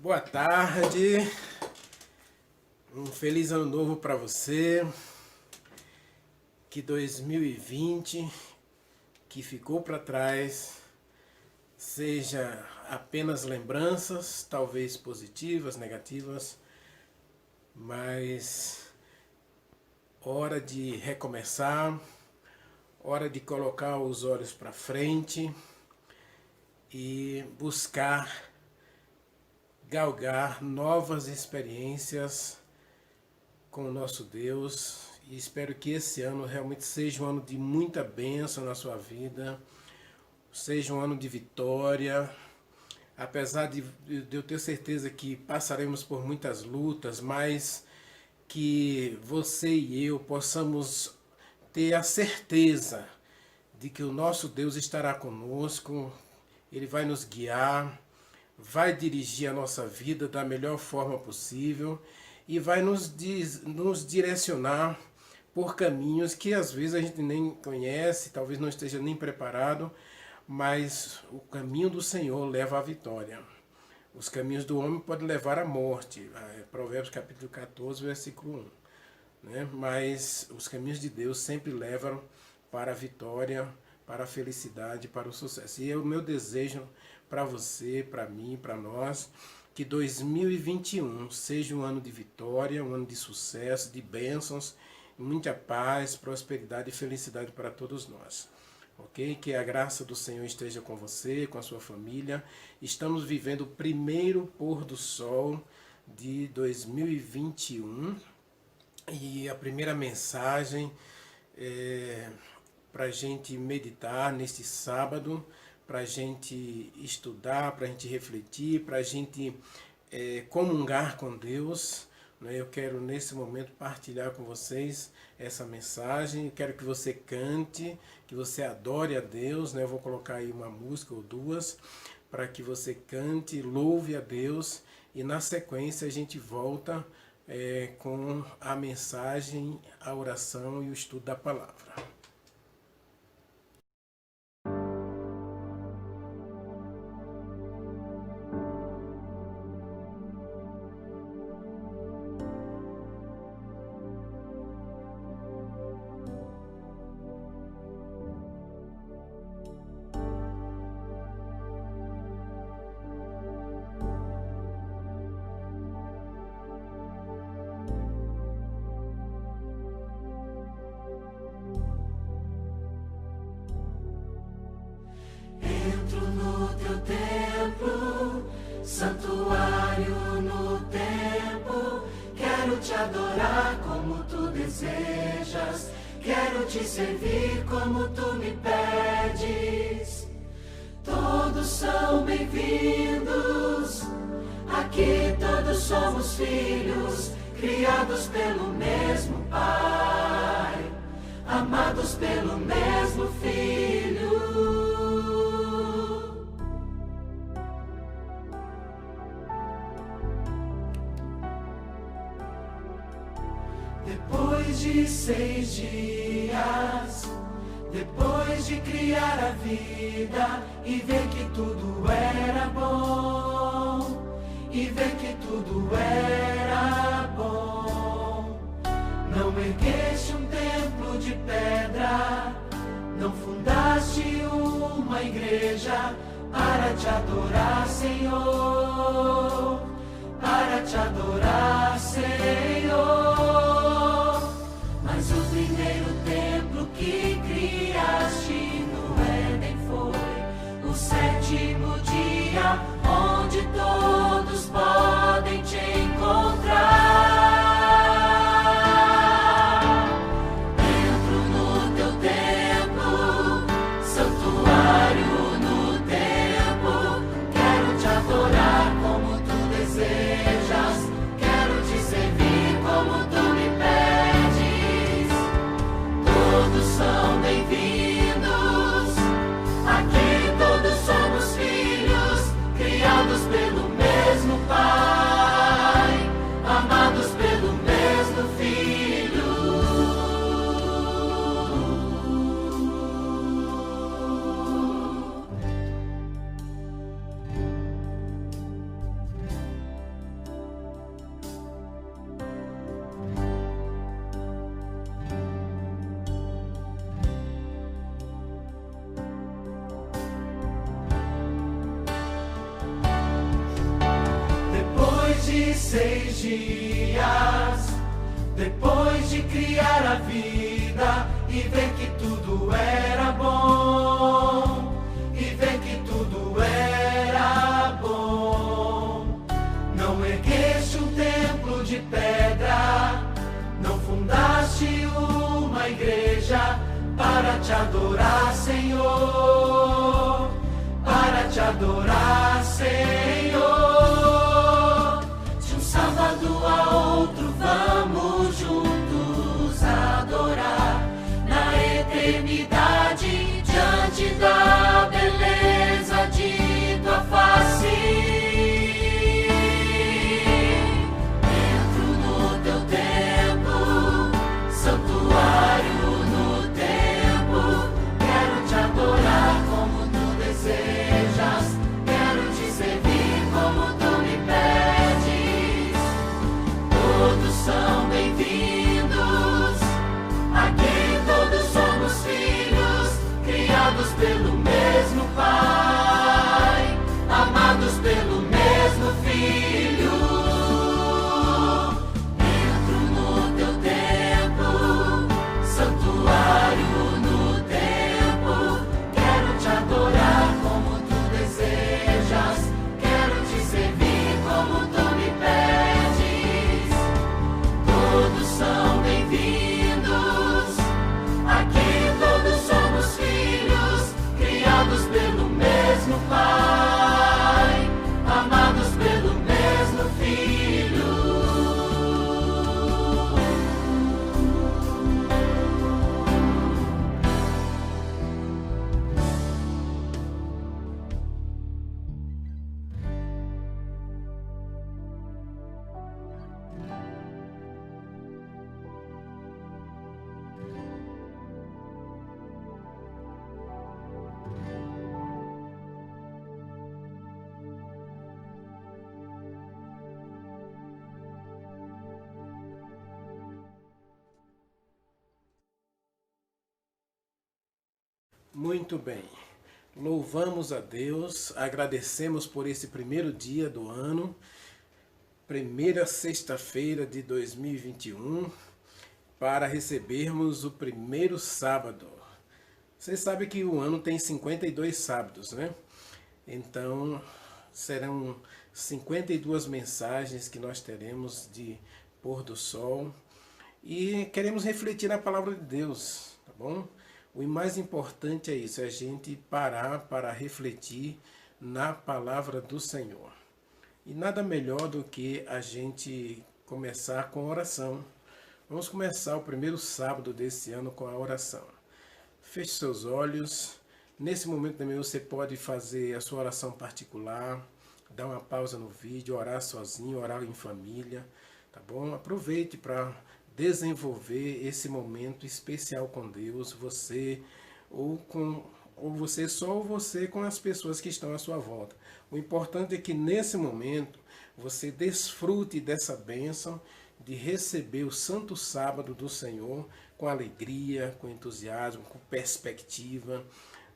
Boa tarde, um feliz ano novo para você, que 2020, que ficou para trás, seja apenas lembranças, talvez positivas, negativas, mas hora de recomeçar, hora de colocar os olhos para frente e buscar galgar novas experiências com o nosso Deus, e espero que esse ano realmente seja um ano de muita bênção na sua vida, seja um ano de vitória, apesar de eu ter certeza que passaremos por muitas lutas, mas que você e eu possamos ter a certeza de que o nosso Deus estará conosco, Ele vai nos guiar, vai dirigir a nossa vida da melhor forma possível e vai nos direcionar por caminhos que às vezes a gente nem conhece, talvez não esteja nem preparado, mas o caminho do Senhor leva à vitória. Os caminhos do homem podem levar à morte, Provérbios capítulo 14, versículo 1. Né? Mas os caminhos de Deus sempre levam para a vitória, para a felicidade, para o sucesso. E é o meu desejo para você, para mim, para nós, que 2021 seja um ano de vitória, um ano de sucesso, de bênçãos, muita paz, prosperidade e felicidade para todos nós. Ok? Que a graça do Senhor esteja com você, com a sua família. Estamos vivendo o primeiro pôr do sol de 2021 e a primeira mensagem para a gente meditar neste sábado, para a gente estudar, para a gente refletir, para a gente comungar com Deus. Eu quero nesse momento partilhar com vocês essa mensagem. Eu quero que você cante, que você adore a Deus. Eu vou colocar aí uma música ou duas para que você cante, louve a Deus, e na sequência a gente volta com a mensagem, a oração e o estudo da palavra. Santuário no templo, quero te adorar como tu desejas, quero te servir como tu me pedes. Todos são bem-vindos, aqui todos somos filhos, criados pelo mesmo Pai, amados pelo mesmo Filho. Depois de 6 dias, depois de criar a vida e ver que tudo era bom, e ver que tudo era bom, não ergueste um templo de pedra, não fundaste uma igreja para te adorar, Senhor, para te adorar, Senhor. Mas o primeiro templo que criaste no Éden foi o 7º dia, onde todos podem te encontrar. Entro no teu templo, santuário no templo, quero te adorar como tu desejas, quero te servir de 6 dias, depois de criar a vida e ver que tudo era bom, e ver que tudo era bom, não ergueste um templo de pedra, não fundaste uma igreja para te adorar, Senhor, para te adorar, Senhor. De um sábado a outro vamos juntos adorar, na eternidade, diante da beleza de tua face. Entro no teu templo, santuário no templo, quero te adorar como tu desejas, quero te servir como tu me pedes. Todos são bem-vindos, aqui todos somos filhos, criados pelo mesmo Pai, amados pelo mesmo Filho. Entro no teu templo, santuário no templo, quero te adorar como tu desejas, quero te servir como tu me pedes. Todos são bem-vindos, aqui todos somos filhos, criados pelo mesmo Pai, amados pelo mesmo Filho. Muito bem, louvamos a Deus, agradecemos por esse primeiro dia do ano, primeira sexta-feira de 2021, para recebermos o primeiro sábado. Vocês sabem que o ano tem 52 sábados, né? Então, serão 52 mensagens que nós teremos de pôr do sol e queremos refletir na palavra de Deus, tá bom? O mais importante é isso, é a gente parar para refletir na palavra do Senhor. E nada melhor do que a gente começar com oração. Vamos começar o primeiro sábado desse ano com a oração. Feche seus olhos. Nesse momento também você pode fazer a sua oração particular, dar uma pausa no vídeo, orar sozinho, orar em família, tá bom? Aproveite para desenvolver esse momento especial com Deus, você ou você só ou você com as pessoas que estão à sua volta. O importante é que nesse momento você desfrute dessa bênção de receber o Santo Sábado do Senhor com alegria, com entusiasmo, com perspectiva,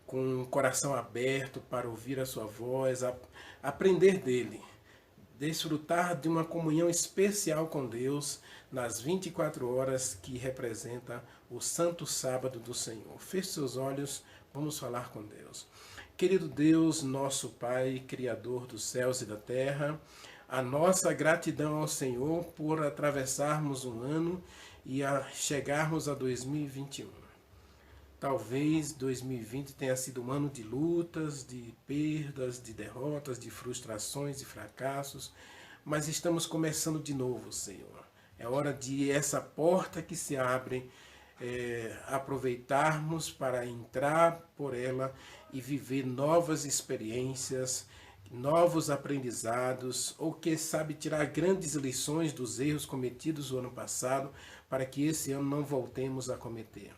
com o coração aberto para ouvir a sua voz, aprender dele, desfrutar de uma comunhão especial com Deus nas 24 horas que representa o Santo Sábado do Senhor. Feche seus olhos, vamos falar com Deus. Querido Deus, nosso Pai, Criador dos céus e da terra, a nossa gratidão ao Senhor por atravessarmos um ano e a chegarmos a 2021. Talvez 2020 tenha sido um ano de lutas, de perdas, de derrotas, de frustrações e fracassos, mas estamos começando de novo, Senhor. É hora de essa porta que se abre, aproveitarmos para entrar por ela e viver novas experiências, novos aprendizados, ou quem sabe tirar grandes lições dos erros cometidos no ano passado, para que esse ano não voltemos a cometer.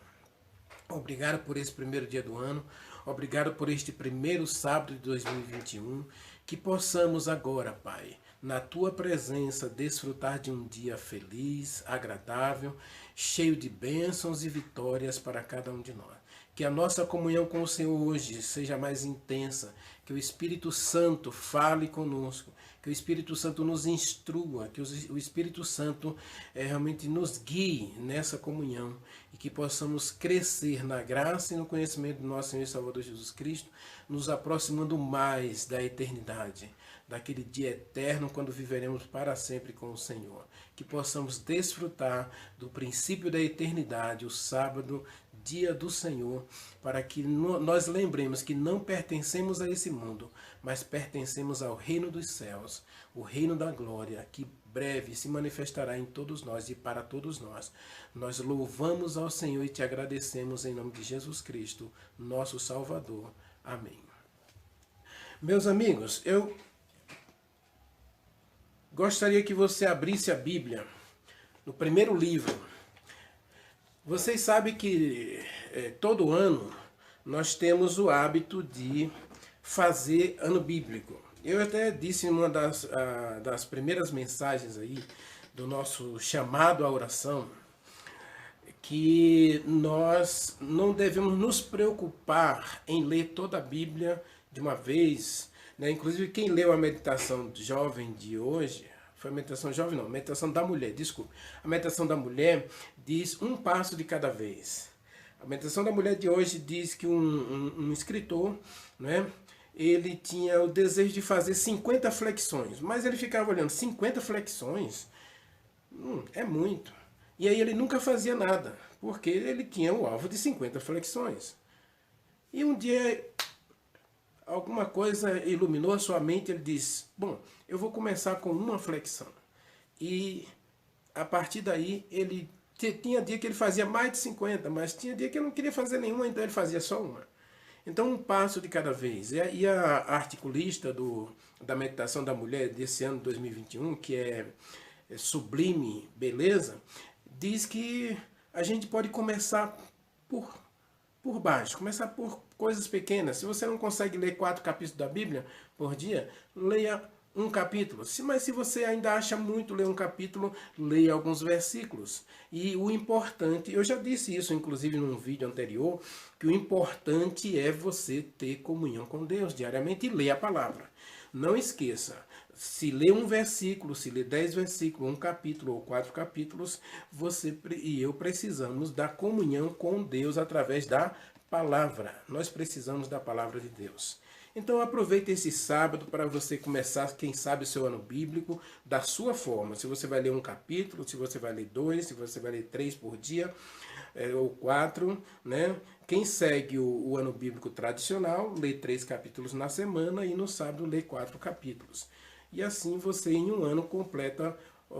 Obrigado por esse primeiro dia do ano, obrigado por este primeiro sábado de 2021, que possamos agora, Pai, na Tua presença, desfrutar de um dia feliz, agradável, cheio de bênçãos e vitórias para cada um de nós. Que a nossa comunhão com o Senhor hoje seja mais intensa, que o Espírito Santo fale conosco, que o Espírito Santo nos instrua, que o Espírito Santo realmente nos guie nessa comunhão e que possamos crescer na graça e no conhecimento do nosso Senhor e Salvador Jesus Cristo, nos aproximando mais da eternidade, daquele dia eterno quando viveremos para sempre com o Senhor. Que possamos desfrutar do princípio da eternidade, o sábado, dia do Senhor, para que nós lembremos que não pertencemos a esse mundo, mas pertencemos ao reino dos céus, o reino da glória, que breve se manifestará em todos nós e para todos nós. Nós louvamos ao Senhor e te agradecemos em nome de Jesus Cristo, nosso Salvador. Amém. Meus amigos, eu gostaria que você abrisse a Bíblia no primeiro livro. Vocês sabem que todo ano nós temos o hábito de fazer ano bíblico. Eu até disse em uma das primeiras mensagens aí do nosso chamado à oração que nós não devemos nos preocupar em ler toda a Bíblia de uma vez, né? Inclusive quem leu a meditação jovem de hoje, foi a meditação jovem não, a meditação da mulher, desculpe. A meditação da mulher diz um passo de cada vez. A meditação da mulher de hoje diz que um escritor, né, ele tinha o desejo de fazer 50 flexões, mas ele ficava olhando, 50 flexões? É muito. E aí ele nunca fazia nada, porque ele tinha o alvo de 50 flexões. E um dia alguma coisa iluminou a sua mente, ele disse, bom, eu vou começar com uma flexão. E a partir daí, ele tinha dia que ele fazia mais de 50, mas tinha dia que ele não queria fazer nenhuma, então ele fazia só uma. Então um passo de cada vez. E a articulista da meditação da mulher desse ano 2021, que é Sublime Beleza, diz que a gente pode começar por baixo, começar por coisas pequenas. Se você não consegue ler 4 capítulos da Bíblia por dia, leia um capítulo. Mas se você ainda acha muito ler um capítulo, leia alguns versículos. E o importante, eu já disse isso inclusive num vídeo anterior, que o importante é você ter comunhão com Deus diariamente e ler a palavra. Não esqueça, se ler um versículo, se ler 10 versículos, um capítulo ou 4 capítulos, você e eu precisamos da comunhão com Deus através da palavra. Nós precisamos da palavra de Deus. Então aproveite esse sábado para você começar, quem sabe, o seu ano bíblico da sua forma. Se você vai ler um capítulo, se você vai ler 2, se você vai ler 3 por dia, ou 4, né? Quem segue o ano bíblico tradicional, lê 3 capítulos na semana e no sábado lê 4 capítulos. E assim você em um ano completa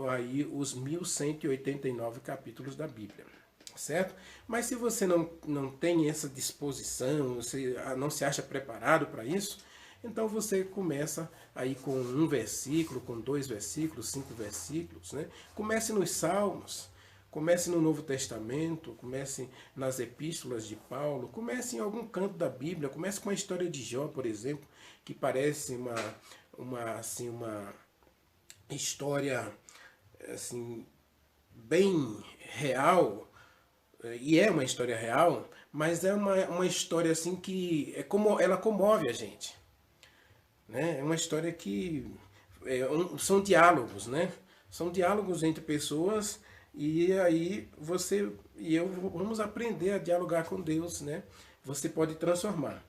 aí os 1189 capítulos da Bíblia. Certo? Mas se você não tem essa disposição, você não se acha preparado para isso, então você começa aí com um versículo, com 2 versículos, 5 versículos, né? Comece nos Salmos, comece no Novo Testamento, comece nas epístolas de Paulo, comece em algum canto da Bíblia, comece com a história de Jó, por exemplo, que parece uma história assim, bem real. E é uma história real, mas é uma história assim que ela comove a gente, né? É uma história que são diálogos, né? São diálogos entre pessoas e aí você e eu vamos aprender a dialogar com Deus, né? Você pode transformar.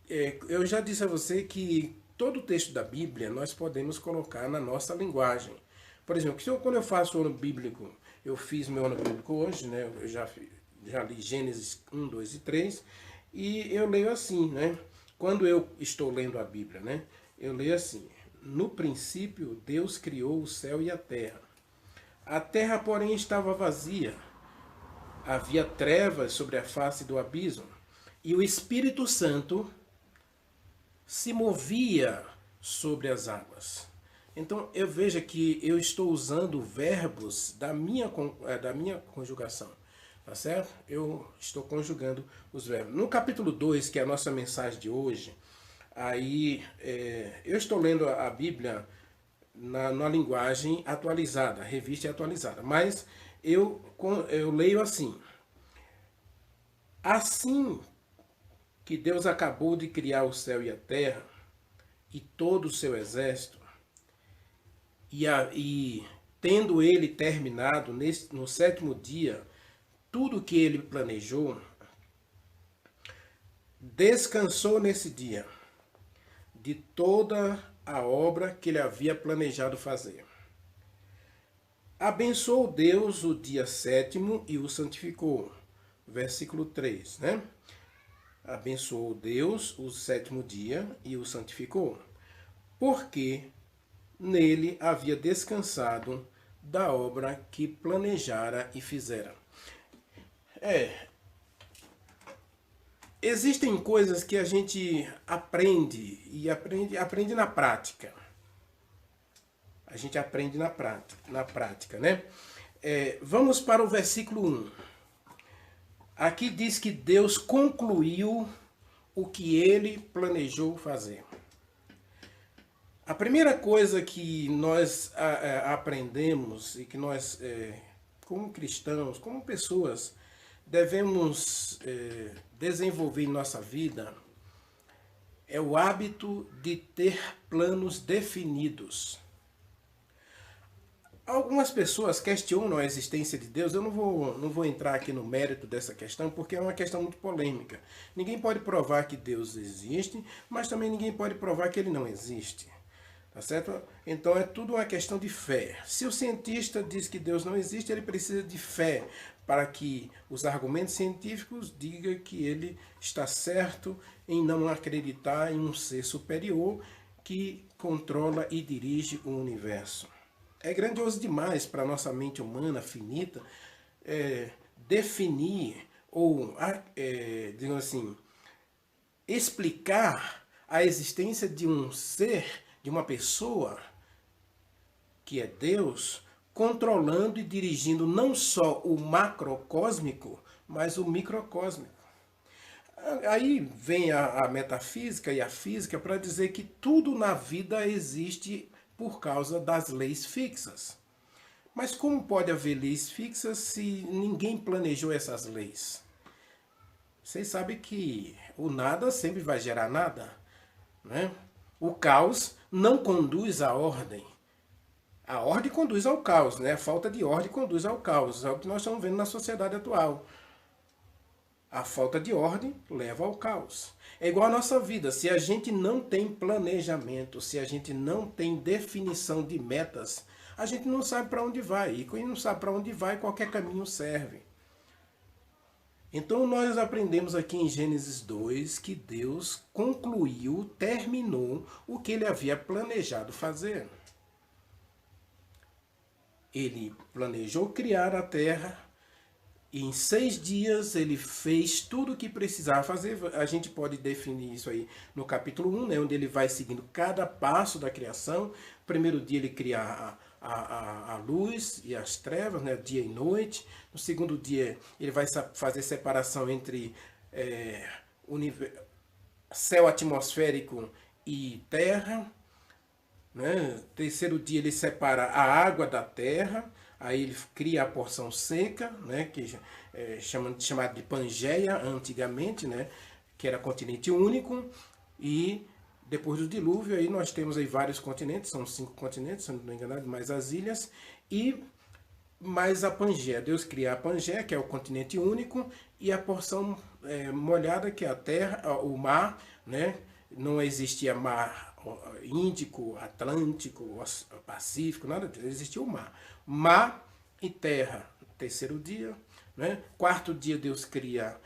Eu já disse a você que todo o texto da Bíblia nós podemos colocar na nossa linguagem. Por exemplo, quando eu faço o ano bíblico, eu fiz meu ano bíblico hoje, né? Eu já li Gênesis 1, 2 e 3, e eu leio assim, né? Quando eu estou lendo a Bíblia, né? Eu leio assim: no princípio Deus criou o céu e a terra. A terra, porém, estava vazia. Havia trevas sobre a face do abismo, e o Espírito Santo se movia sobre as águas. Então, eu vejo que eu estou usando verbos da minha conjugação, tá certo? Eu estou conjugando os verbos. No capítulo 2, que é a nossa mensagem de hoje, aí eu estou lendo a Bíblia na linguagem atualizada, revista atualizada, mas eu leio assim: assim que Deus acabou de criar o céu e a terra, e todo o seu exército, e tendo ele terminado no sétimo dia tudo o que ele planejou, descansou nesse dia de toda a obra que ele havia planejado fazer. Abençoou Deus o dia sétimo e o santificou. Versículo 3, né? Abençoou Deus o sétimo dia e o santificou, porque nele havia descansado da obra que planejara e fizera. Existem coisas que a gente aprende e aprende na prática. A gente aprende na prática, né? Vamos para o versículo 1. Aqui diz que Deus concluiu o que ele planejou fazer. A primeira coisa que nós aprendemos e que nós, como cristãos, como pessoas, devemos desenvolver em nossa vida é o hábito de ter planos definidos. Algumas pessoas questionam a existência de Deus. Eu não vou entrar aqui no mérito dessa questão, porque é uma questão muito polêmica. Ninguém pode provar que Deus existe, mas também ninguém pode provar que ele não existe. Tá certo? Então é tudo uma questão de fé. Se o cientista diz que Deus não existe, ele precisa de fé para que os argumentos científicos digam que ele está certo em não acreditar em um ser superior que controla e dirige o universo. É grandioso demais para a nossa mente humana finita definir ou, digamos assim, explicar a existência de um ser, de uma pessoa que é Deus, controlando e dirigindo não só o macrocósmico, mas o microcósmico. Aí vem a metafísica e a física para dizer que tudo na vida existe por causa das leis fixas. Mas como pode haver leis fixas se ninguém planejou essas leis? Vocês sabem que o nada sempre vai gerar nada, né? O caos não conduz à ordem. A ordem conduz ao caos, né? A falta de ordem conduz ao caos. É o que nós estamos vendo na sociedade atual. A falta de ordem leva ao caos. É igual a nossa vida. Se a gente não tem planejamento, se a gente não tem definição de metas, a gente não sabe para onde vai. E quando não sabe para onde vai, qualquer caminho serve. Então nós aprendemos aqui em Gênesis 2 que Deus concluiu, terminou o que ele havia planejado fazer. Ele planejou criar a terra. E em 6 dias ele fez tudo o que precisava fazer. A gente pode definir isso aí no capítulo 1, né, onde ele vai seguindo cada passo da criação. No primeiro dia ele cria a luz e as trevas, né, dia e noite. No segundo dia ele vai fazer separação entre céu atmosférico e terra. Né? No terceiro dia ele separa a água da terra. Aí ele cria a porção seca, né, que é chamado de Pangeia antigamente, né, que era continente único. E depois do dilúvio aí nós temos aí vários continentes, são 5 continentes, se não me engano, mais as ilhas e mais a Pangeia. Deus cria a Pangeia, que é o continente único, e a porção molhada, que é a terra, o mar, né? Não existia mar Índico, Atlântico, Pacífico, nada disso, existia o mar. Mar e terra, terceiro dia, né? Quarto dia Deus cria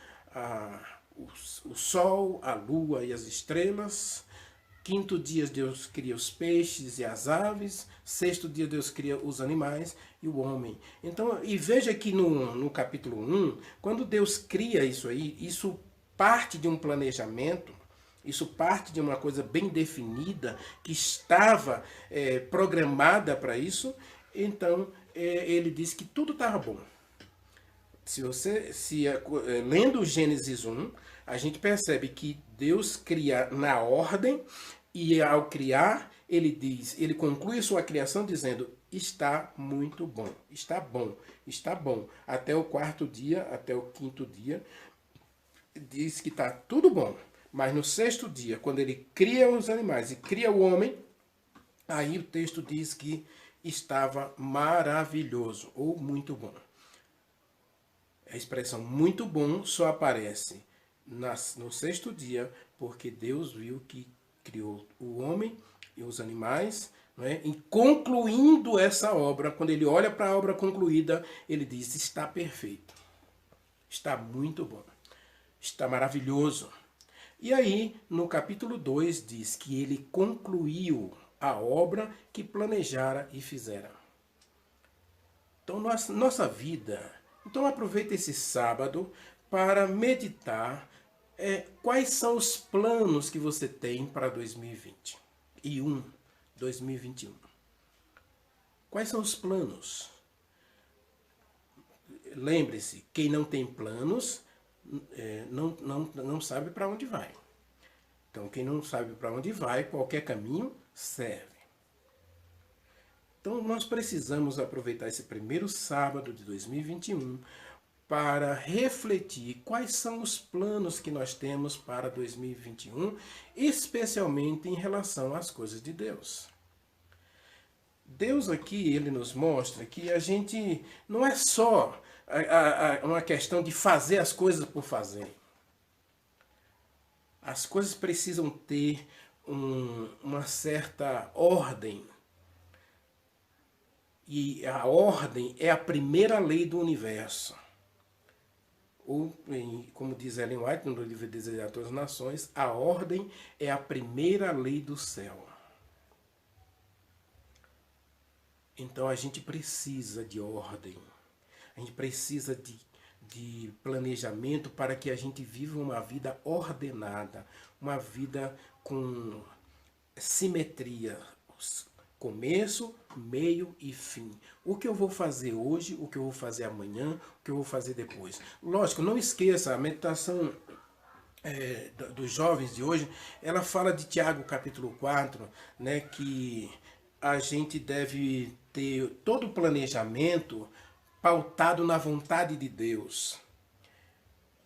o sol, a lua e as estrelas. Quinto dia Deus cria os peixes e as aves. Sexto dia Deus cria os animais e o homem. Então, e veja que no capítulo 1, quando Deus cria isso aí, isso parte de um planejamento. Isso parte de uma coisa bem definida, que estava programada para isso. Então, ele diz que tudo estava bom. Lendo Gênesis 1, a gente percebe que Deus cria na ordem, e ao criar, ele conclui sua criação dizendo, está muito bom, está bom, está bom. Até o quarto dia, até o quinto dia, diz que está tudo bom. Mas no sexto dia, quando ele cria os animais e cria o homem, aí o texto diz que estava maravilhoso ou muito bom. A expressão muito bom só aparece no sexto dia, porque Deus viu que criou o homem e os animais, não é? E concluindo essa obra, quando ele olha para a obra concluída, ele diz: está perfeito, está muito bom, está maravilhoso. E aí, no capítulo 2, diz que ele concluiu a obra que planejara e fizera. Então, nossa vida... Então aproveita esse sábado para meditar quais são os planos que você tem para 2021. Quais são os planos? Lembre-se, quem não tem planos não sabe para onde vai. Então quem não sabe para onde vai, qualquer caminho serve. Então, nós precisamos aproveitar esse primeiro sábado de 2021 para refletir quais são os planos que nós temos para 2021, especialmente em relação às coisas de Deus. Deus aqui, ele nos mostra que a gente não é só uma questão de fazer as coisas por fazer. As coisas precisam ter uma certa ordem. E a ordem é a primeira lei do universo. Ou, como diz Ellen White no livro Desejar a Todas as Nações, a ordem é a primeira lei do céu. Então a gente precisa de ordem. A gente precisa de planejamento para que a gente viva uma vida ordenada. Uma vida com simetria. Começo, meio e fim. O que eu vou fazer hoje, o que eu vou fazer amanhã, o que eu vou fazer depois. Lógico, não esqueça, a meditação dos jovens de hoje, ela fala de Tiago capítulo 4, né, que a gente deve ter todo o planejamento pautado na vontade de Deus.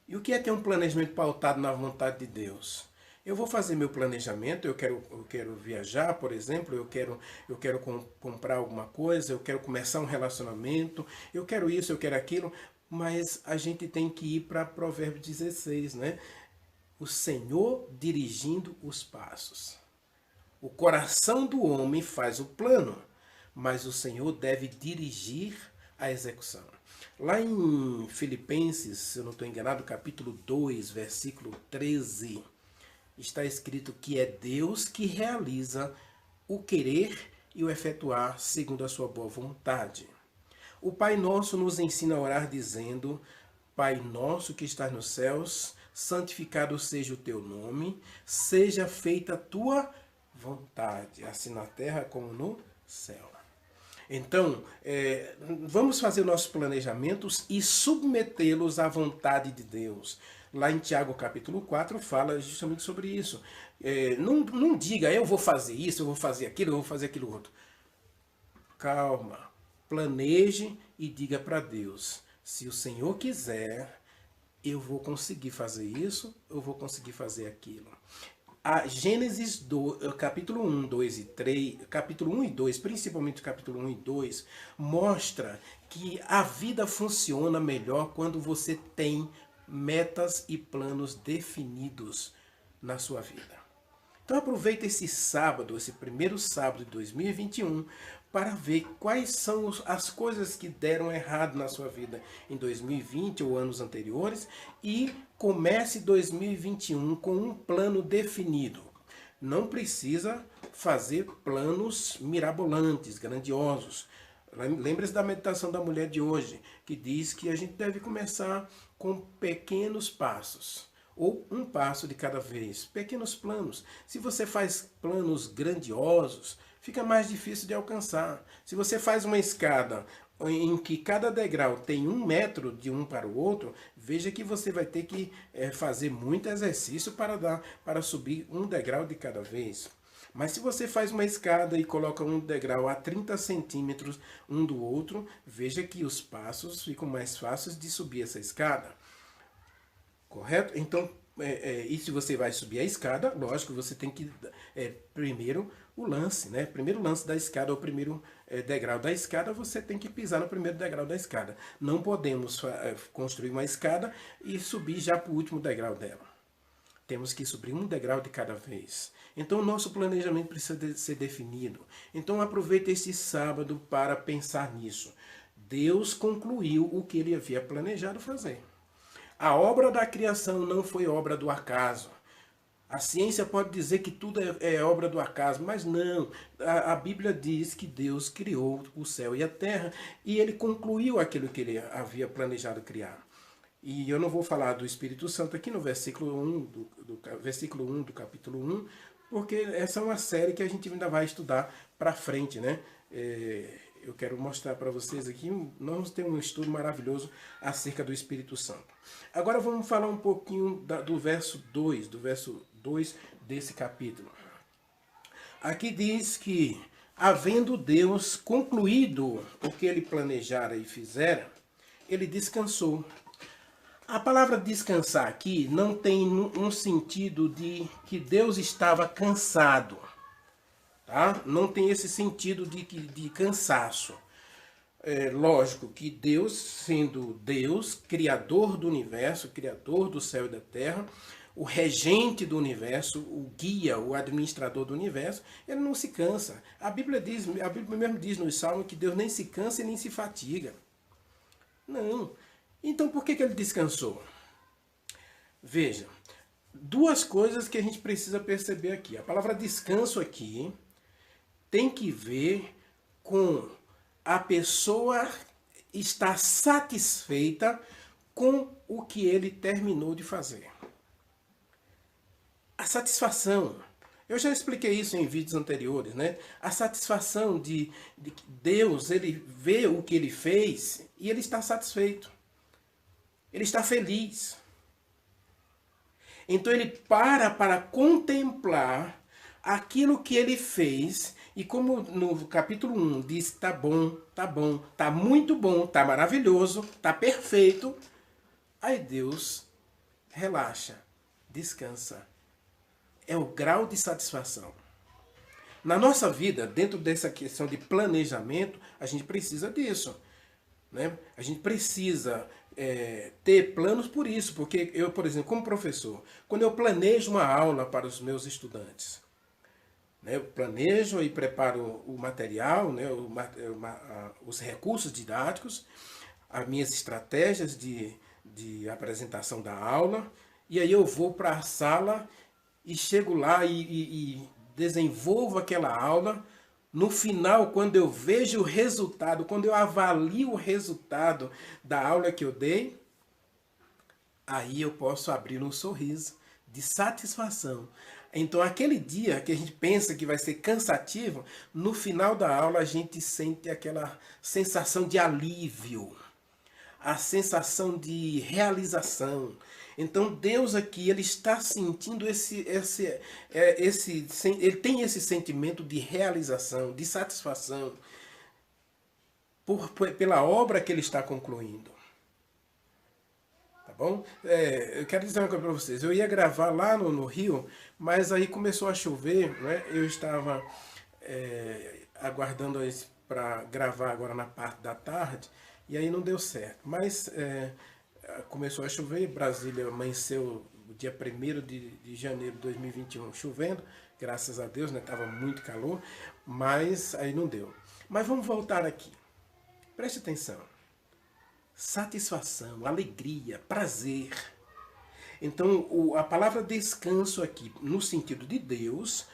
E o que é ter um planejamento pautado na vontade de Deus? Eu vou fazer meu planejamento, eu quero viajar, por exemplo, eu quero comprar alguma coisa, eu quero começar um relacionamento, eu quero isso, eu quero aquilo, mas a gente tem que ir para Provérbios 16, né? O Senhor dirigindo os passos. O coração do homem faz o plano, mas o Senhor deve dirigir a execução. Lá em Filipenses, se eu não estou enganado, capítulo 2, versículo 13... está escrito que é Deus que realiza o querer e o efetuar segundo a sua boa vontade. O Pai Nosso nos ensina a orar dizendo: Pai nosso que estás nos céus, santificado seja o teu nome, seja feita a tua vontade, assim na terra como no céu. Então, vamos fazer nossos planejamentos e submetê-los à vontade de Deus. Lá em Tiago capítulo 4 fala justamente sobre isso. Não diga, eu vou fazer isso, eu vou fazer aquilo, eu vou fazer aquilo outro. Calma, planeje e diga para Deus: se o Senhor quiser, eu vou conseguir fazer isso, eu vou conseguir fazer aquilo. A Gênesis 2, capítulo 1, 2 e 3, capítulo 1 e 2, principalmente o capítulo 1 e 2, mostra que a vida funciona melhor quando você tem metas e planos definidos na sua vida. Então aproveita esse sábado, esse primeiro sábado de 2021, para ver quais são as coisas que deram errado na sua vida em 2020 ou anos anteriores e comece 2021 com um plano definido. Não precisa fazer planos mirabolantes, grandiosos. Lembre-se da meditação da mulher de hoje, que diz que a gente deve começar com pequenos passos, ou um passo de cada vez, pequenos planos. Se você faz planos grandiosos, fica mais difícil de alcançar. Se você faz uma escada em que cada degrau tem 1 metro de um para o outro, veja que você vai ter que fazer muito exercício para subir um degrau de cada vez. Mas se você faz uma escada e coloca um degrau a 30 centímetros um do outro, veja que os passos ficam mais fáceis de subir essa escada. Correto? Então, e se você vai subir a escada, lógico, você tem que primeiro o lance, né? Primeiro lance da escada, ou primeiro degrau da escada, você tem que pisar no primeiro degrau da escada. Não podemos construir uma escada e subir já para o último degrau dela. Temos que subir um degrau de cada vez. Então o nosso planejamento precisa ser definido. Então aproveite este sábado para pensar nisso. Deus concluiu o que ele havia planejado fazer. A obra da criação não foi obra do acaso. A ciência pode dizer que tudo é obra do acaso, mas não. A Bíblia diz que Deus criou o céu e a terra e ele concluiu aquilo que ele havia planejado criar. E eu não vou falar do Espírito Santo aqui no versículo 1 versículo 1 do capítulo 1, porque essa é uma série que a gente ainda vai estudar para frente, né? Eu quero mostrar para vocês aqui, nós vamos ter um estudo maravilhoso acerca do Espírito Santo. Agora vamos falar um pouquinho do verso 2 desse capítulo. Aqui diz que, havendo Deus concluído o que ele planejara e fizera, ele descansou. A palavra descansar aqui não tem um sentido de que Deus estava cansado. Tá? Não tem esse sentido de cansaço. Lógico que Deus, sendo Deus, criador do universo, criador do céu e da terra, o regente do universo, o guia, o administrador do universo, ele não se cansa. A Bíblia mesmo diz nos Salmos que Deus nem se cansa e nem se fatiga. Não. Então por que ele descansou? Veja, duas coisas que a gente precisa perceber aqui. A palavra descanso aqui tem que ver com a pessoa estar satisfeita com o que ele terminou de fazer. A satisfação, eu já expliquei isso em vídeos anteriores, né? A satisfação de Deus, ele vê o que ele fez e ele está satisfeito. Ele está feliz. Então ele para contemplar aquilo que ele fez. E como no capítulo 1 diz, tá bom, tá muito bom, tá maravilhoso, tá perfeito. Aí Deus relaxa, descansa. É o grau de satisfação. Na nossa vida, dentro dessa questão de planejamento, a gente precisa disso. Né? A gente precisa ter planos por isso. Porque eu, por exemplo, como professor, quando eu planejo uma aula para os meus estudantes, eu planejo e preparo o material, né, os recursos didáticos, as minhas estratégias de apresentação da aula, e aí eu vou para a sala e chego lá e desenvolvo aquela aula. No final, quando eu vejo o resultado, quando eu avalio o resultado da aula que eu dei, aí eu posso abrir um sorriso de satisfação. Então, aquele dia que a gente pensa que vai ser cansativo, no final da aula a gente sente aquela sensação de alívio, a sensação de realização. Então, Deus aqui, ele está sentindo ele tem esse sentimento de realização, de satisfação, pela obra que ele está concluindo. Bom, eu quero dizer uma coisa para vocês. Eu ia gravar lá no Rio, mas aí começou a chover, né? Eu estava aguardando para gravar agora na parte da tarde, e aí não deu certo. Mas começou a chover, Brasília amanheceu o dia 1º de janeiro de 2021 chovendo, graças a Deus, né? Estava muito calor, mas aí não deu. Mas vamos voltar aqui. Preste atenção. Satisfação, alegria, prazer. Então, a palavra descanso aqui, no sentido de Deus,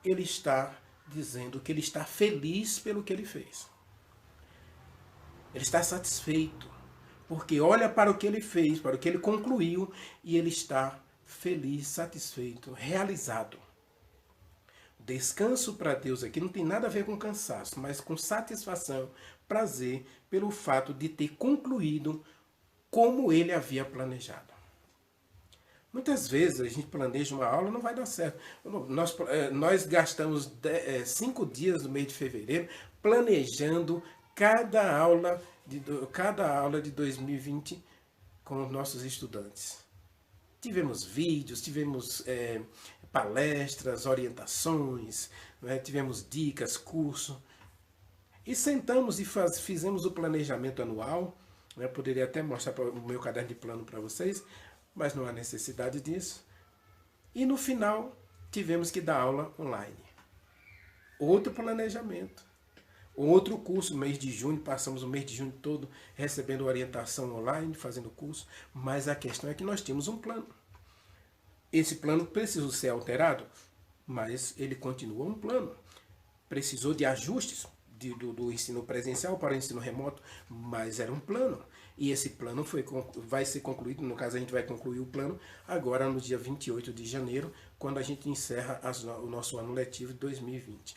ele está dizendo que ele está feliz pelo que ele fez. Ele está satisfeito, porque olha para o que ele fez, para o que ele concluiu, e ele está feliz, satisfeito, realizado. Descanso para Deus aqui não tem nada a ver com cansaço, mas com satisfação, prazer, pelo fato de ter concluído como ele havia planejado. Muitas vezes a gente planeja uma aula e não vai dar certo. Nós gastamos 5 dias no mês de fevereiro planejando cada aula de 2020 com os nossos estudantes. tivemos vídeos, tivemos palestras, orientações, né? Tivemos dicas, curso. E sentamos e fizemos o planejamento anual. Eu poderia até mostrar o meu caderno de plano para vocês, mas não há necessidade disso. E no final, tivemos que dar aula online. Outro planejamento. Outro curso, no mês de junho, passamos o mês de junho todo recebendo orientação online, fazendo curso. Mas a questão é que nós tínhamos um plano. Esse plano precisou ser alterado, mas ele continua um plano. Precisou de ajustes do ensino presencial para o ensino remoto, mas era um plano. E esse plano vai ser concluído, no caso a gente vai concluir o plano agora no dia 28 de janeiro, quando a gente encerra o nosso ano letivo de 2020.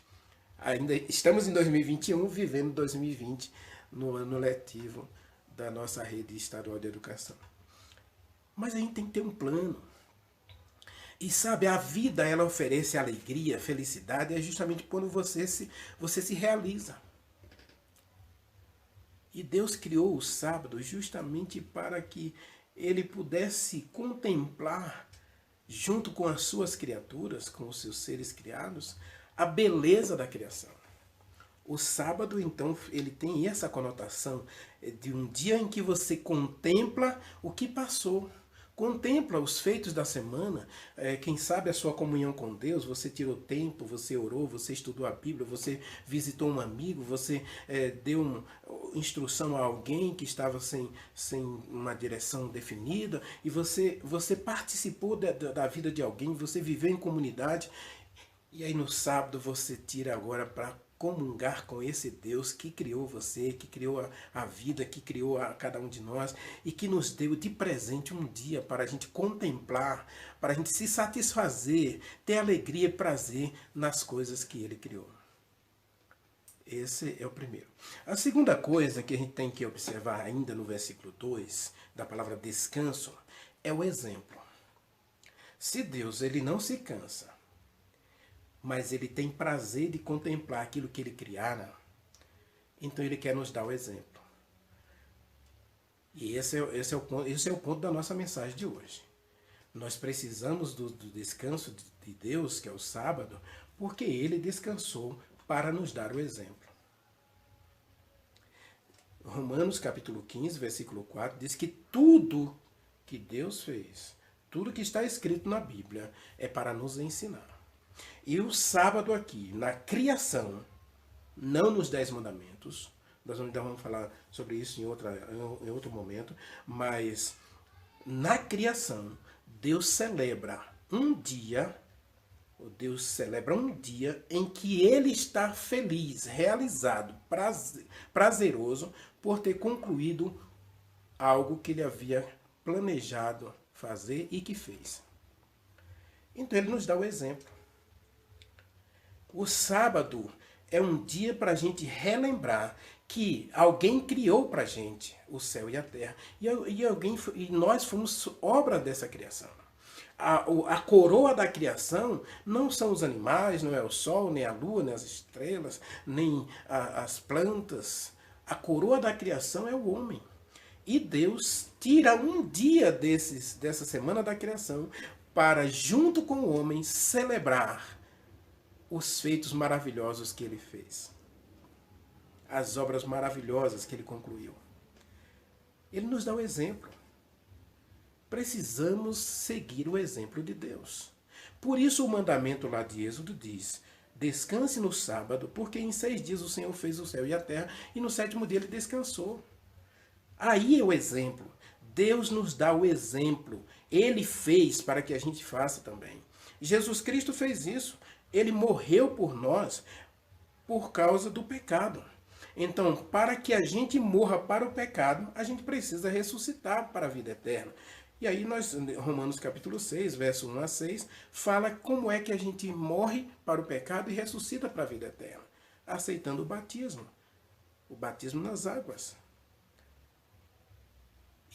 Ainda estamos em 2021, vivendo 2020 no ano letivo da nossa rede estadual de educação. Mas a gente tem que ter um plano. E sabe, a vida ela oferece alegria, felicidade, é justamente quando você se realiza. E Deus criou o sábado justamente para que ele pudesse contemplar, junto com as suas criaturas, com os seus seres criados, a beleza da criação. O sábado, então, ele tem essa conotação de um dia em que você contempla o que passou. Contempla os feitos da semana, quem sabe a sua comunhão com Deus, você tirou tempo, você orou, você estudou a Bíblia, você visitou um amigo, você deu instrução a alguém que estava sem uma direção definida, e você participou da vida de alguém, você viveu em comunidade, e aí no sábado você tira agora para comungar com esse Deus que criou você, que criou a vida, que criou a cada um de nós e que nos deu de presente um dia para a gente contemplar, para a gente se satisfazer, ter alegria e prazer nas coisas que ele criou. Esse é o primeiro. A segunda coisa que a gente tem que observar ainda no versículo 2, da palavra descanso, é o exemplo. Se Deus ele não se cansa, mas ele tem prazer de contemplar aquilo que ele criara, então ele quer nos dar o exemplo. E esse é o ponto da nossa mensagem de hoje. Nós precisamos do descanso de Deus, que é o sábado, porque ele descansou para nos dar o exemplo. Romanos capítulo 15, versículo 4, diz que tudo que Deus fez, tudo que está escrito na Bíblia, é para nos ensinar. E o sábado aqui, na criação, não nos 10 mandamentos, nós ainda vamos falar sobre isso em outro momento, mas na criação, Deus celebra um dia em que ele está feliz, realizado, prazeroso por ter concluído algo que ele havia planejado fazer e que fez. Então ele nos dá o exemplo. O sábado é um dia para a gente relembrar que alguém criou para a gente o céu e a terra. E nós fomos obra dessa criação. A coroa da criação não são os animais, não é o sol, nem a lua, nem as estrelas, nem as plantas. A coroa da criação é o homem. E Deus tira um dia dessa semana da criação para, junto com o homem, celebrar os feitos maravilhosos que ele fez. As obras maravilhosas que ele concluiu. Ele nos dá o exemplo. Precisamos seguir o exemplo de Deus. Por isso o mandamento lá de Êxodo diz: descanse no sábado, porque em 6 dias o Senhor fez o céu e a terra, e no 7º dia ele descansou. Aí é o exemplo. Deus nos dá o exemplo. Ele fez para que a gente faça também. Jesus Cristo fez isso. Ele morreu por nós por causa do pecado. Então, para que a gente morra para o pecado, a gente precisa ressuscitar para a vida eterna. E aí Romanos capítulo 6, verso 1 a 6, fala como é que a gente morre para o pecado e ressuscita para a vida eterna. Aceitando o batismo nas águas.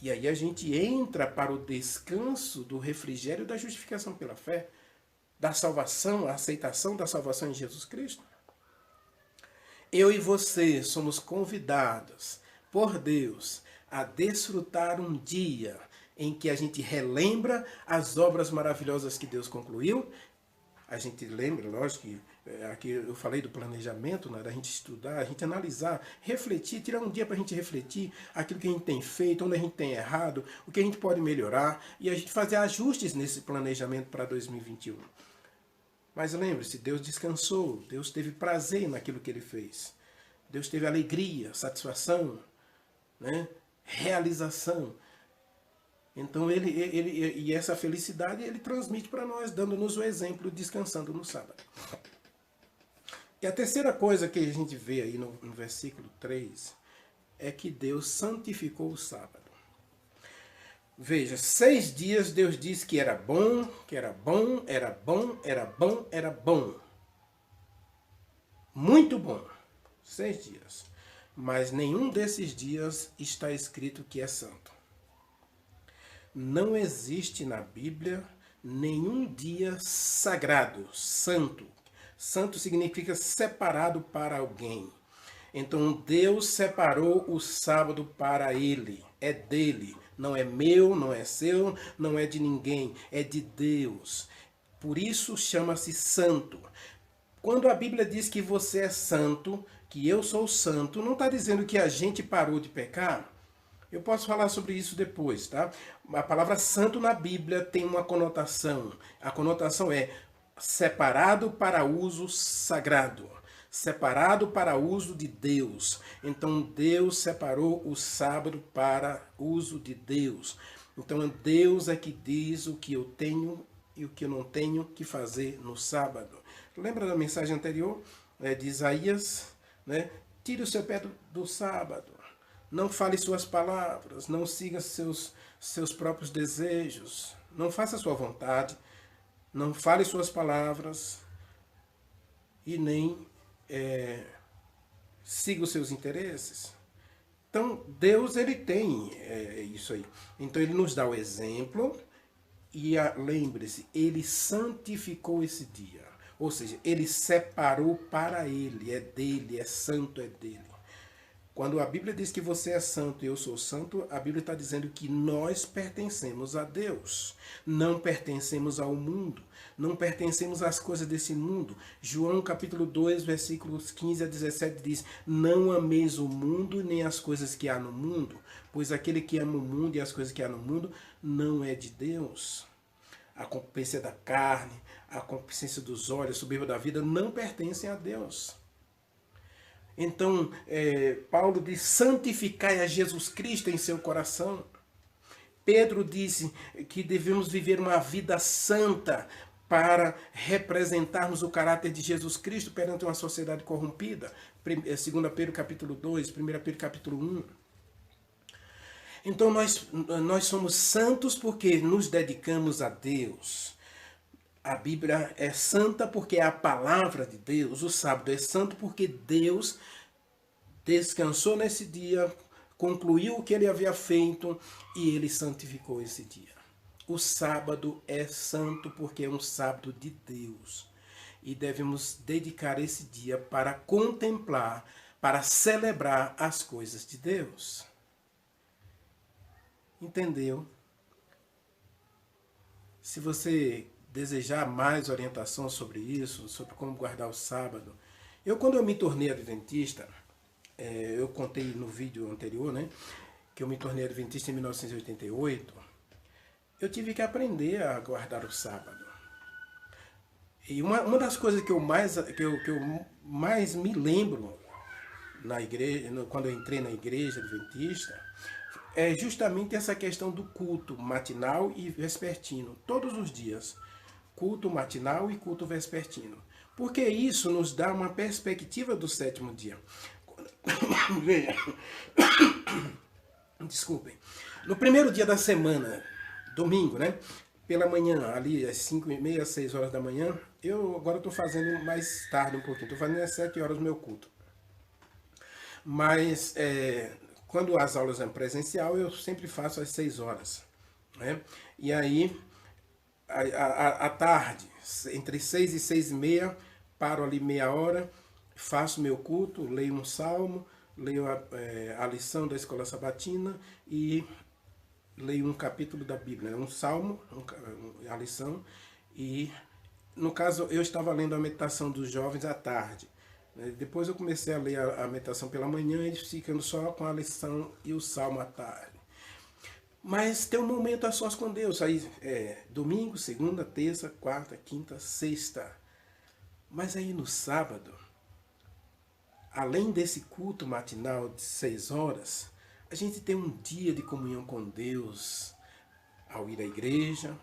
E aí a gente entra para o descanso do refrigério da justificação pela fé, da salvação, a aceitação da salvação em Jesus Cristo. Eu e você somos convidados por Deus a desfrutar um dia em que a gente relembra as obras maravilhosas que Deus concluiu. A gente lembra, lógico que aqui eu falei do planejamento, né, da gente estudar, a gente analisar, refletir, tirar um dia para a gente refletir aquilo que a gente tem feito, onde a gente tem errado, o que a gente pode melhorar e a gente fazer ajustes nesse planejamento para 2021. Mas lembre-se, Deus descansou, Deus teve prazer naquilo que Ele fez. Deus teve alegria, satisfação, né, realização. Então, e essa felicidade Ele transmite para nós, dando-nos o exemplo, descansando no sábado. E a terceira coisa que a gente vê aí no versículo 3 é que Deus santificou o sábado. Veja, 6 dias Deus disse que era bom, que era bom, era bom, era bom, era bom. Muito bom. 6 dias. Mas nenhum desses dias está escrito que é santo. Não existe na Bíblia nenhum dia sagrado, santo. Santo significa separado para alguém. Então Deus separou o sábado para Ele. É dele. Não é meu, não é seu, não é de ninguém. É de Deus. Por isso chama-se santo. Quando a Bíblia diz que você é santo, que eu sou santo, não está dizendo que a gente parou de pecar. Eu posso falar sobre isso depois, tá? A palavra santo na Bíblia tem uma conotação. A conotação é separado para uso sagrado. Separado para uso de Deus. Então Deus separou o sábado para uso de Deus. Então Deus é que diz o que eu tenho e o que eu não tenho que fazer no sábado. Lembra da mensagem anterior de Isaías? Né? Tire o seu pé do sábado. Não fale suas palavras, não siga seus próprios desejos, não faça sua vontade, não fale suas palavras e nem siga os seus interesses. Então, Deus ele tem isso aí. Então, ele nos dá o exemplo e lembre-se, ele santificou esse dia. Ou seja, ele separou para ele, é dele, é santo, é dele. Quando a Bíblia diz que você é santo e eu sou santo, a Bíblia está dizendo que nós pertencemos a Deus. Não pertencemos ao mundo. Não pertencemos às coisas desse mundo. João capítulo 2, versículos 15 a 17 diz: não ameis o mundo nem as coisas que há no mundo, pois aquele que ama o mundo e as coisas que há no mundo não é de Deus. A concupiscência da carne, a concupiscência dos olhos, a soberba da vida não pertencem a Deus. Então, Paulo diz, santificai a Jesus Cristo em seu coração. Pedro disse que devemos viver uma vida santa para representarmos o caráter de Jesus Cristo perante uma sociedade corrompida. 2 Pedro capítulo 2, 1 Pedro capítulo 1. Então, nós somos santos porque nos dedicamos a Deus. A Bíblia é santa porque é a palavra de Deus. O sábado é santo porque Deus descansou nesse dia, concluiu o que ele havia feito e ele santificou esse dia. O sábado é santo porque é um sábado de Deus. E devemos dedicar esse dia para contemplar, para celebrar as coisas de Deus. Entendeu? Se você desejar mais orientação sobre isso, sobre como guardar o sábado. Quando eu me tornei adventista, eu contei no vídeo anterior, né, que eu me tornei adventista em 1988, eu tive que aprender a guardar o sábado. E uma das coisas que eu mais me lembro na igreja, quando eu entrei na igreja adventista, é justamente essa questão do culto matinal e vespertino, todos os dias. Culto matinal e culto vespertino. Porque isso nos dá uma perspectiva do sétimo dia. Desculpem. No primeiro dia da semana, domingo, né? Pela manhã, ali às 5h30, 6 horas da manhã, agora estou fazendo mais tarde um pouquinho. Estou fazendo às 7 horas o meu culto. Mas quando as aulas são presencial, eu sempre faço às 6 horas. Né? E aí, à tarde, entre 6 e 6h30, paro ali meia hora, faço meu culto, leio um salmo, leio a lição da escola sabatina e leio um capítulo da Bíblia, um salmo, a lição, e no caso eu estava lendo a meditação dos jovens à tarde. Depois eu comecei a ler a meditação pela manhã e ficando só com a lição e o salmo à tarde. Mas tem um momento a sós com Deus, aí domingo, segunda, terça, quarta, quinta, sexta. Mas aí no sábado, além desse culto matinal de 6 horas, a gente tem um dia de comunhão com Deus, ao ir à igreja,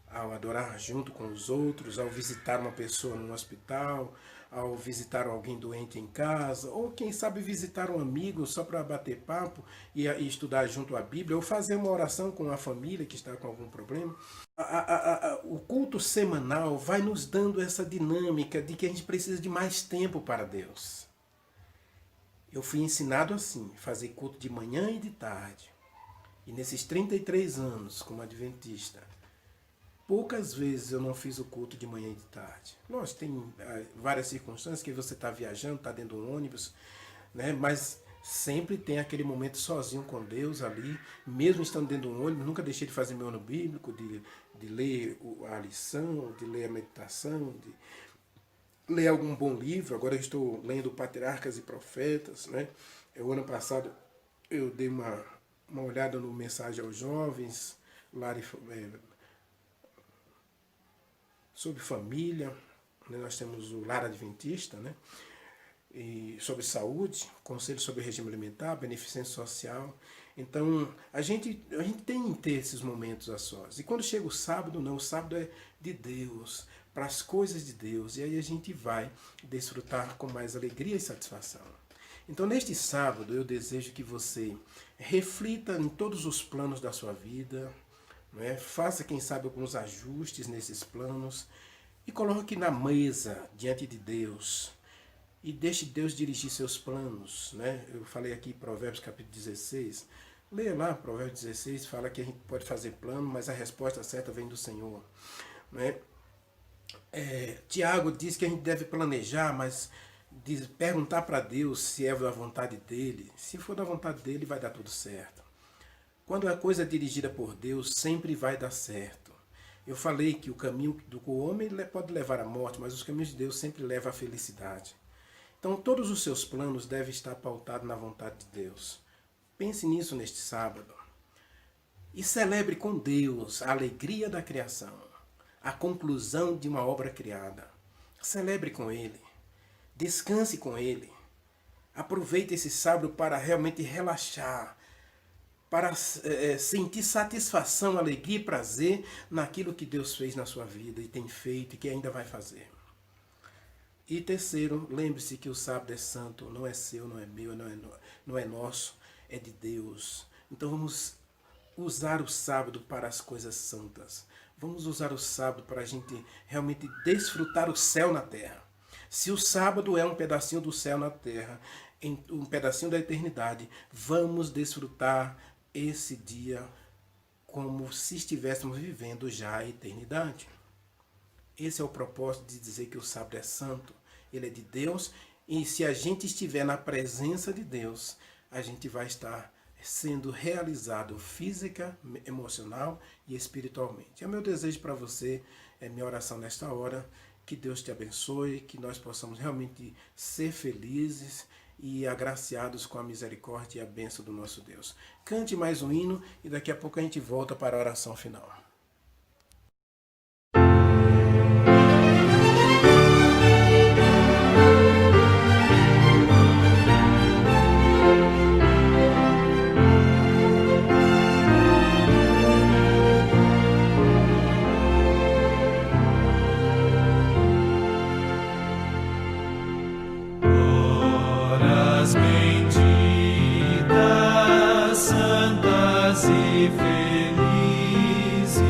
ao adorar junto com os outros, ao visitar uma pessoa no hospital, ao visitar alguém doente em casa, ou quem sabe visitar um amigo só para bater papo e estudar junto a Bíblia, ou fazer uma oração com a família que está com algum problema. O culto semanal vai nos dando essa dinâmica de que a gente precisa de mais tempo para Deus. Eu fui ensinado assim, fazer culto de manhã e de tarde. E nesses 33 anos como adventista, poucas vezes eu não fiz o culto de manhã e de tarde. Lógico, tem várias circunstâncias que você está viajando, está dentro de um ônibus, né? Mas sempre tem aquele momento sozinho com Deus ali, mesmo estando dentro de um ônibus. Nunca deixei de fazer meu ano bíblico, de ler a lição, de ler a meditação, de ler algum bom livro. Agora eu estou lendo Patriarcas e Profetas, né? O ano passado eu dei uma olhada no Mensagem aos Jovens, sobre família, né? Nós temos o Lar Adventista, né? E sobre saúde, conselho sobre regime alimentar, beneficência social. Então, a gente tem que ter esses momentos a sós. E quando chega o sábado, não, o sábado é de Deus, para as coisas de Deus. E aí a gente vai desfrutar com mais alegria e satisfação. Então, neste sábado, eu desejo que você reflita em todos os planos da sua vida, né? Faça, quem sabe, alguns ajustes nesses planos e coloque na mesa, diante de Deus, e deixe Deus dirigir seus planos, né? Eu falei aqui Provérbios capítulo 16, leia lá, Provérbios 16, fala que a gente pode fazer plano, mas a resposta certa vem do Senhor, né? Tiago diz que a gente deve planejar, mas perguntar para Deus se é da vontade dele. Se for da vontade dele, vai dar tudo certo. Quando a coisa é dirigida por Deus, sempre vai dar certo. Eu falei que o caminho do homem pode levar à morte, mas os caminhos de Deus sempre levam à felicidade. Então, todos os seus planos devem estar pautados na vontade de Deus. Pense nisso neste sábado. E celebre com Deus a alegria da criação, a conclusão de uma obra criada. Celebre com Ele. Descanse com Ele. Aproveite esse sábado para realmente relaxar, para sentir satisfação, alegria e prazer naquilo que Deus fez na sua vida e tem feito e que ainda vai fazer. E terceiro, lembre-se que o sábado é santo, não é seu, não é meu, não é nosso, é de Deus. Então vamos usar o sábado para as coisas santas. Vamos usar o sábado para a gente realmente desfrutar o céu na terra. Se o sábado é um pedacinho do céu na terra, um pedacinho da eternidade, vamos desfrutar esse dia como se estivéssemos vivendo já a eternidade. Esse é o propósito de dizer que o sábado é santo. Ele é de Deus e se a gente estiver na presença de Deus, a gente vai estar sendo realizado física, emocional e espiritualmente. É o meu desejo para você, é minha oração nesta hora, que Deus te abençoe, que nós possamos realmente ser felizes e agraciados com a misericórdia e a bênção do nosso Deus. Cante mais um hino e daqui a pouco a gente volta para a oração final. Benditas, santas e felizes.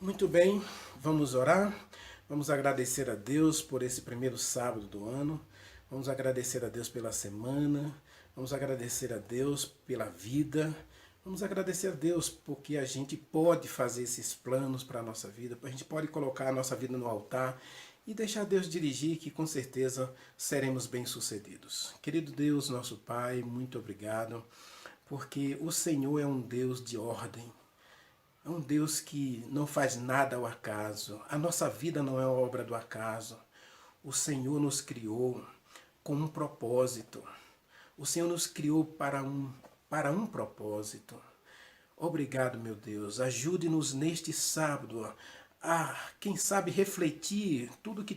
Muito bem, vamos orar. Vamos agradecer a Deus por esse primeiro sábado do ano. Vamos agradecer a Deus pela semana. Vamos agradecer a Deus pela vida. Vamos agradecer a Deus porque a gente pode fazer esses planos para a nossa vida. A gente pode colocar a nossa vida no altar e deixar Deus dirigir, que com certeza seremos bem-sucedidos. Querido Deus, nosso Pai, muito obrigado, porque o Senhor é um Deus de ordem. É um Deus que não faz nada ao acaso. A nossa vida não é obra do acaso. O Senhor nos criou com um propósito. O Senhor nos criou para um propósito. Obrigado, meu Deus. Ajude-nos neste sábado a, quem sabe, refletir tudo que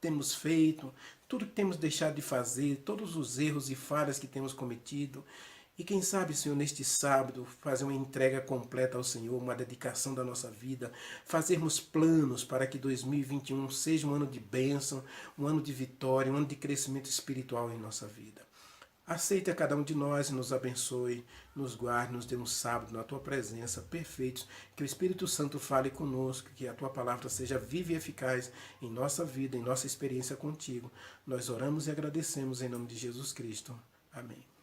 temos feito, tudo que temos deixado de fazer, todos os erros e falhas que temos cometido. E quem sabe, Senhor, neste sábado, fazer uma entrega completa ao Senhor, uma dedicação da nossa vida, fazermos planos para que 2021 seja um ano de bênção, um ano de vitória, um ano de crescimento espiritual em nossa vida. Aceite a cada um de nós e nos abençoe, nos guarde, nos dê um sábado na Tua presença, perfeitos, que o Espírito Santo fale conosco, que a Tua palavra seja viva e eficaz em nossa vida, em nossa experiência contigo. Nós oramos e agradecemos em nome de Jesus Cristo. Amém.